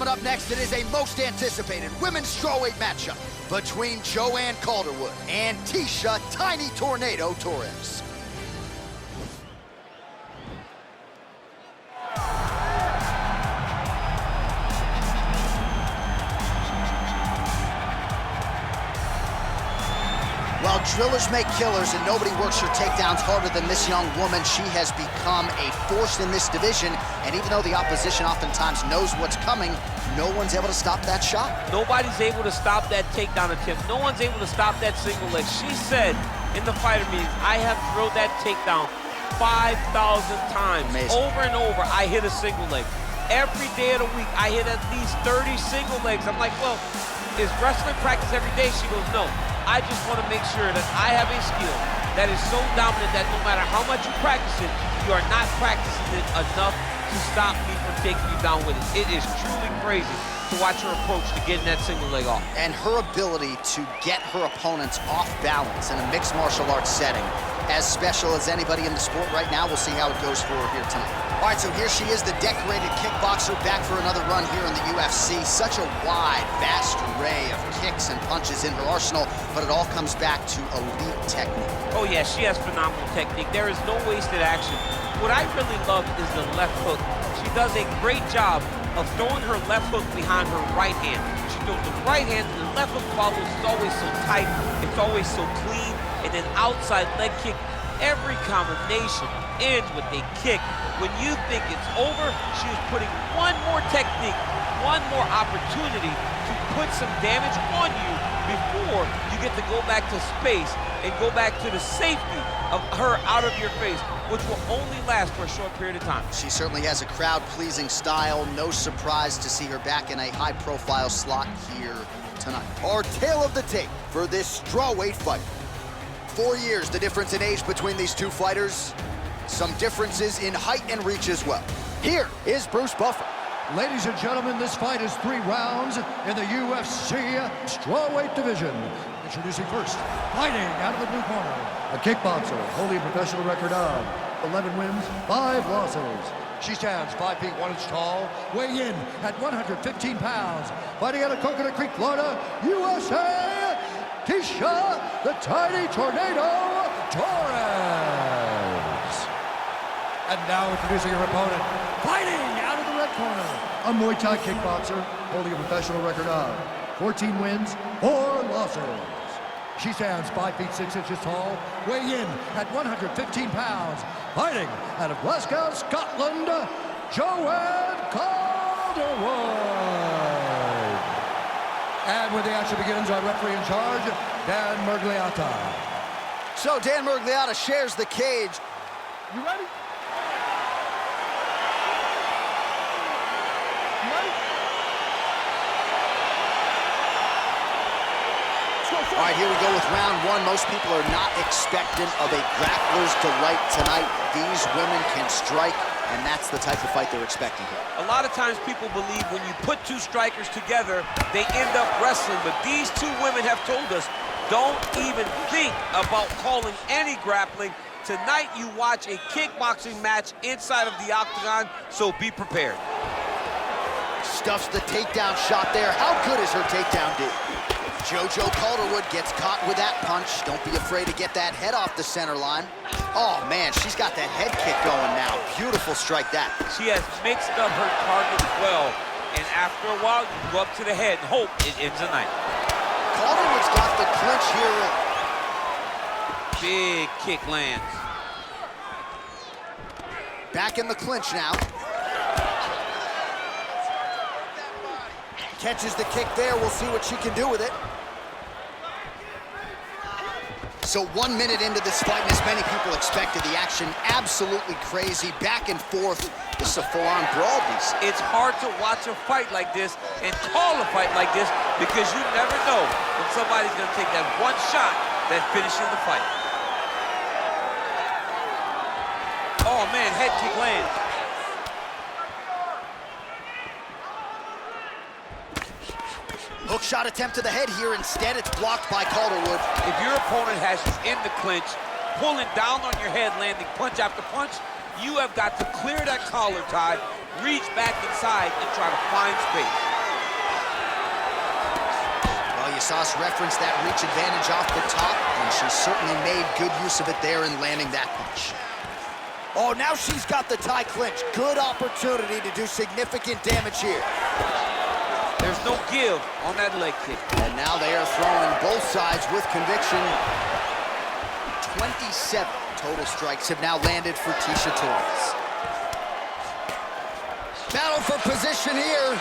coming up next, it is a most anticipated women's strawweight matchup between Joanne Calderwood and Tecia Tiny Tornado Torres. While drillers make killers and nobody works her takedowns harder than this young woman, she has become a force in this division. And even though the opposition oftentimes knows what's coming, no one's able to stop that shot. Nobody's able to stop that takedown attempt. No one's able to stop that single leg. She said in the fighter meetings, I have drilled that takedown 5,000 times. Amazing. Over and over, I hit a single leg. Every day of the week, I hit at least 30 single legs. I'm like, well, is wrestling practice every day? She goes, no. I just want to make sure that I have a skill that is so dominant that no matter how much you practice it, you are not practicing it enough to stop me from taking you down with it. It is truly crazy to watch her approach to getting that single leg off. And her ability to get her opponents off balance in a mixed martial arts setting, as special as anybody in the sport right now. We'll see how it goes for her here tonight. All right, so here she is, the decorated kickboxer, back for another run here in the UFC. Such a wide, vast array of kicks and punches in her arsenal, but it all comes back to elite technique. Oh yeah, she has phenomenal technique. There is no wasted action. What I really love is the left hook. She does a great job of throwing her left hook behind her right hand. She throws the right hand, and the left hook follows. It's always so tight, it's always so clean, and then outside leg kick. Every combination ends with a kick. When you think it's over, she is putting one more technique, one more opportunity to put some damage on you before you get to go back to space and go back to the safety of her out of your face, which will only last for a short period of time. She certainly has a crowd-pleasing style. No surprise to see her back in a high-profile slot here tonight. Our tale of the tape for this strawweight fight. 4 years, the difference in age between these two fighters. Some differences in height and reach as well. Here is Bruce Buffer. Ladies and gentlemen, this fight is 3 rounds in the UFC strawweight division. Introducing first, fighting out of the blue corner, a kickboxer holding a professional record of 11 wins, 5 losses. She stands 5 feet 1 inch tall, weighing in at 115 pounds, fighting out of Coconut Creek, Florida, USA, Tecia, the Tiny Tornado Torres. And now introducing her opponent, fighting out of the red corner, a Muay Thai kickboxer holding a professional record of 14 wins, 4 losses. She stands 5 feet 6 inches tall, weighing in at 115 pounds, fighting out of Glasgow, Scotland, Joanne Calderwood. And when the action begins, our referee in charge, Dan Murgliata. So Dan Murgliata shares the cage. You ready? All right, here we go with round 1. Most people are not expectant of a grappler's delight tonight. These women can strike, and that's the type of fight they're expecting here. A lot of times people believe when you put 2 strikers together, they end up wrestling, but these 2 women have told us, don't even think about calling any grappling. Tonight you watch a kickboxing match inside of the octagon, so be prepared. Stuffs the takedown shot there. How good is her takedown, dude? JoJo Calderwood gets caught with that punch. Don't be afraid to get that head off the center line. Oh, man, she's got that head kick going now. Beautiful strike, that. She has mixed up her target well, and after a while, you go up to the head and hope it ends the night. Calderwood's got the clinch here. Big kick lands. Back in the clinch now. Catches the kick there. We'll see what she can do with it. So 1 minute into this fight, and as many people expected, the action absolutely crazy, back and forth. This is a full-on brawl. It's hard to watch a fight like this and call a fight like this because you never know when somebody's going to take that one shot that finishes the fight. Oh, man, head kick lands. Hook shot attempt to the head here. Instead, it's blocked by Calderwood. If your opponent has you in the clinch, pulling down on your head, landing punch after punch, you have got to clear that collar tie, reach back inside, and try to find space. saw us reference that reach advantage off the top, and she certainly made good use of it there in landing that punch. Oh, now she's got the tie clinch. Good opportunity to do significant damage here. There's no give on that leg kick. And now they are throwing both sides with conviction. 27 total strikes have now landed for Tecia Torres. Battle for position here.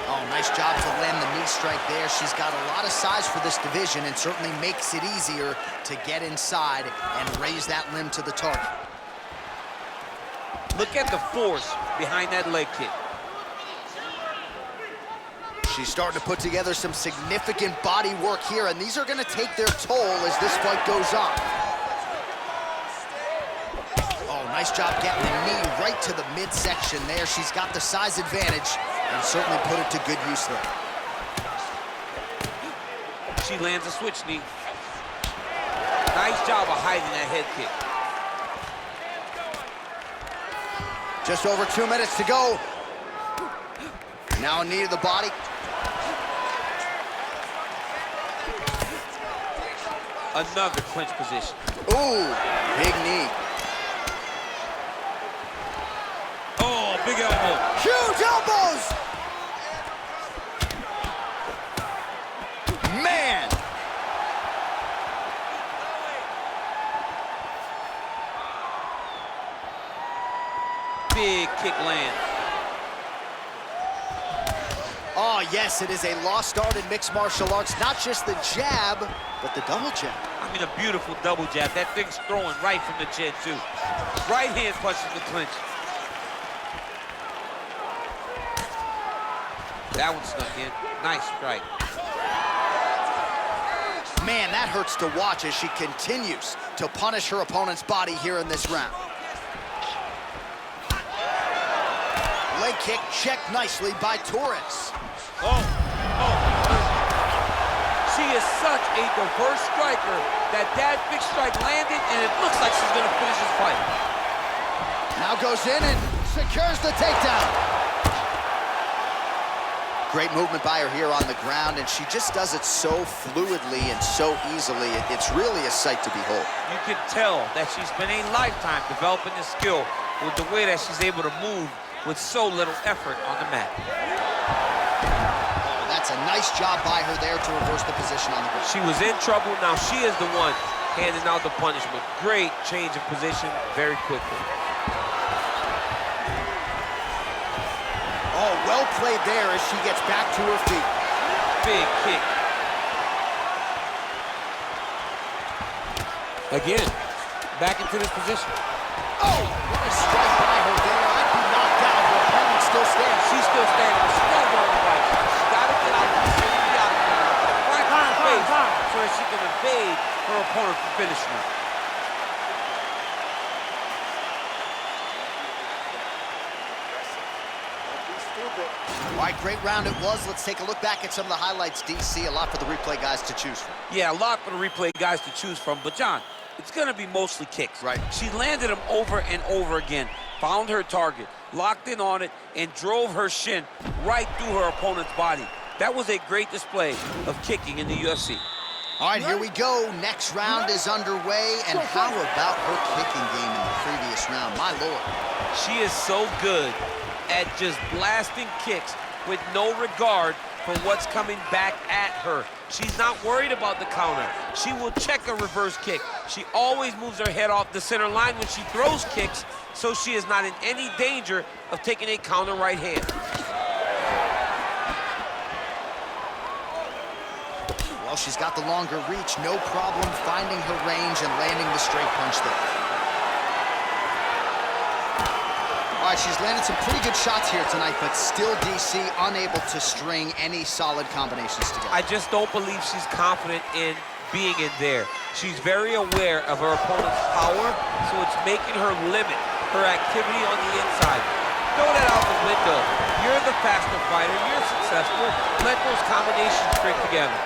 Oh, nice job to land the knee strike there. She's got a lot of size for this division and certainly makes it easier to get inside and raise that limb to the target. Look at the force behind that leg kick. She's starting to put together some significant body work here, and these are going to take their toll as this fight goes on. Oh, nice job getting the knee right to the midsection there. She's got the size advantage and certainly put it to good use there. She lands a switch knee. Nice job of hiding that head kick. Just over 2 minutes to go. Now a knee to the body. Another clinch position. Ooh, big knee. Oh, big elbow. Huge elbows! Man! Big kick land. Oh, yes, it is a lost art in mixed martial arts. Not just the jab, but the double jab. I mean, a beautiful double jab. That thing's throwing right from the chin, too. Right hand punches the clinch. That one snuck in. Nice strike. Man, that hurts to watch as she continues to punish her opponent's body here in this round. Leg kick checked nicely by Torres. She is such a diverse striker that big strike landed, and it looks like she's going to finish this fight. Now goes in and secures the takedown. Great movement by her here on the ground, and she just does it so fluidly and so easily. It's really a sight to behold. You can tell that she's spent a lifetime developing this skill with the way that she's able to move with so little effort on the mat. Oh, that's a nice job by her there to reverse the position on the ground. She was in trouble. Now she is the one handing out the punishment. Great change of position very quickly. Oh, well played there as she gets back to her feet. Big kick. Again, back into this position. Oh, what a strike by her there. I'd be knocked out. Her opponent still stands. She's still standing. She's still going to fight. She's got to get out of the right to her face so that she can evade her opponent from finishing her. All right, great round it was. Let's take a look back at some of the highlights, DC. A lot for the replay guys to choose from. Yeah, a lot for the replay guys to choose from. But, John, it's going to be mostly kicks. Right. She landed them over and over again, found her target, locked in on it, and drove her shin right through her opponent's body. That was a great display of kicking in the UFC. All right, here we go. Next round is underway. And how about her kicking game in the previous round? My Lord. She is so good at just blasting kicks with no regard for what's coming back at her. She's not worried about the counter. She will check a reverse kick. She always moves her head off the center line when she throws kicks, so she is not in any danger of taking a counter right hand. Well, she's got the longer reach. No problem finding her range and landing the straight punch there. All right, she's landed some pretty good shots here tonight, but still, DC, unable to string any solid combinations together. I just don't believe she's confident in being in there. She's very aware of her opponent's power, so it's making her limit her activity on the inside. Throw that out the window. You're the faster fighter. You're successful. Let those combinations string together.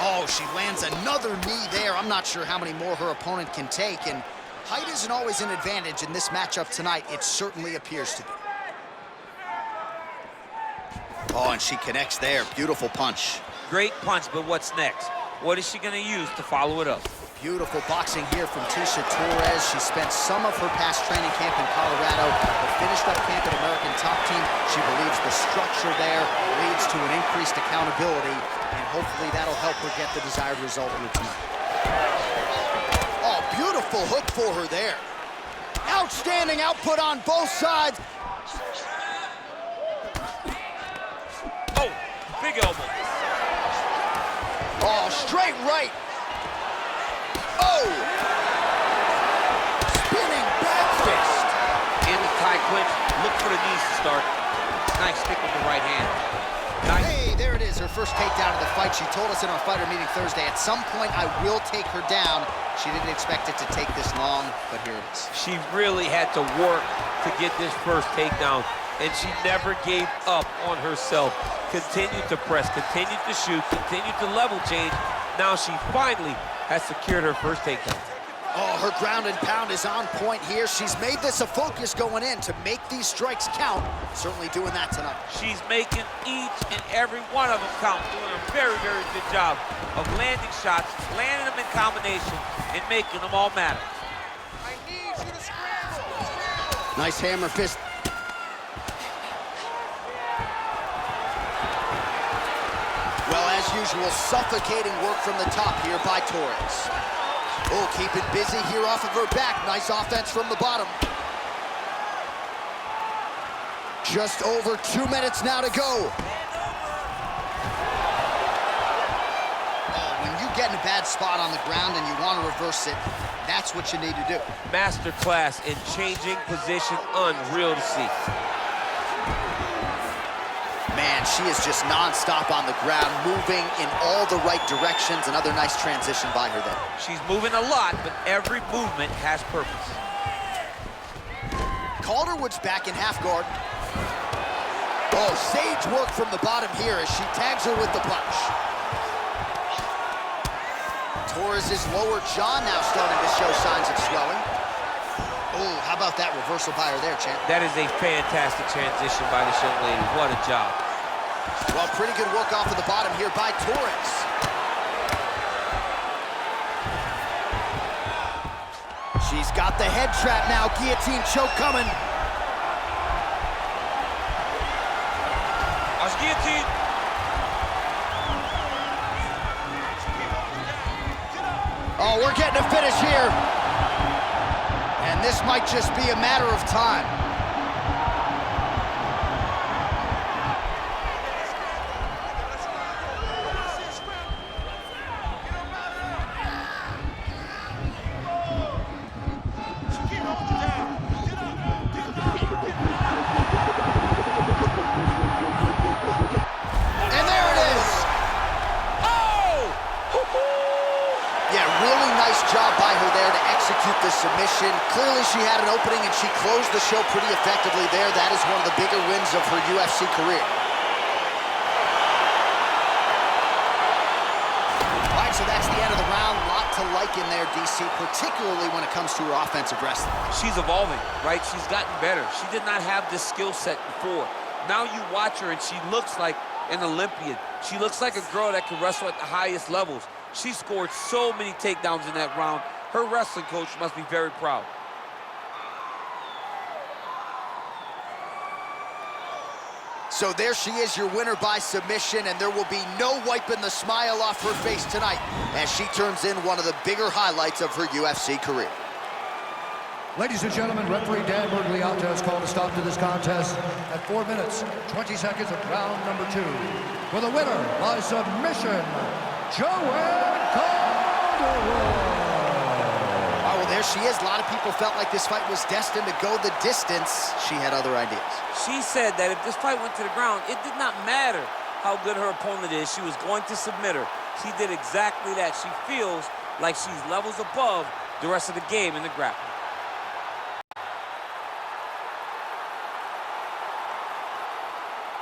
Oh, she lands another knee there. I'm not sure how many more her opponent can take, and height isn't always an advantage in this matchup tonight. It certainly appears to be. Oh, and she connects there. Beautiful punch. Great punch, but what's next? What is she going to use to follow it up? Beautiful boxing here from Tecia Torres. She spent some of her past training camp in Colorado, but finished up camp at American Top Team. She believes the structure there leads to an increased accountability, and hopefully that'll help her get the desired result here tonight. Oh, beautiful hook for her there. Outstanding output on both sides. Oh, big elbow. Oh, straight right. Oh! Spinning back fist. In the tie clinch, look for the knees to start. Nice stick with the right hand. Nice. Hey, there it is, her first takedown of the fight. She told us in our fighter meeting Thursday, at some point I will take her down. She didn't expect it to take this long, but here it is. She really had to work to get this first takedown, and she never gave up on herself. Continued to press, continued to shoot, continued to level change. Now she finally has secured her first takedown. Oh, her ground and pound is on point here. She's made this a focus going in to make these strikes count. Certainly doing that tonight. She's making each and every one of them count, doing a very, very good job of landing shots, landing them in combination, and making them all matter. I need you to scramble. Nice hammer fist. Well, as usual, suffocating work from the top here by Torres. Oh, keep it busy here off of her back. Nice offense from the bottom. Just over 2 minutes now to go. Oh, when you get in a bad spot on the ground and you want to reverse it, that's what you need to do. Masterclass in changing position, unreal to see. Man, she is just non-stop on the ground, moving in all the right directions. Another nice transition by her there. She's moving a lot, but every movement has purpose. Calderwood's back in half guard. Oh, sage work from the bottom here as she tags her with the punch. Torres' lower jaw now starting to show signs of swelling. Oh, how about that reversal by her there, champ? That is a fantastic transition by this young lady. What a job. Well, pretty good work off of the bottom here by Torres. She's got the head trap now. Guillotine choke coming. Watch guillotine. Oh, we're getting a finish here. And this might just be a matter of time. And there it is. Oh! Yeah, really nice job by her there to execute the submission. Clearly she had an opening and she closed the show pretty effectively there. That is one of the bigger wins of her UFC career. All right, so that's the end of the round. Lot to like in there, DC, particularly when it comes to her offensive wrestling. She's evolving, right? She's gotten better. She did not have this skill set before. Now you watch her and she looks like an Olympian. She looks like a girl that can wrestle at the highest levels. She scored so many takedowns in that round. Her wrestling coach must be very proud. So there she is, your winner by submission, and there will be no wiping the smile off her face tonight as she turns in one of the bigger highlights of her UFC career. Ladies and gentlemen, referee Dan Bergliata has called a stop to this contest at 4 minutes, 20 seconds of round number 2. For the winner by submission, Joanne Calderwood. Oh, well, there she is. A lot of people felt like this fight was destined to go the distance. She had other ideas. She said that if this fight went to the ground, it did not matter how good her opponent is. She was going to submit her. She did exactly that. She feels like she's levels above the rest of the game in the grappling.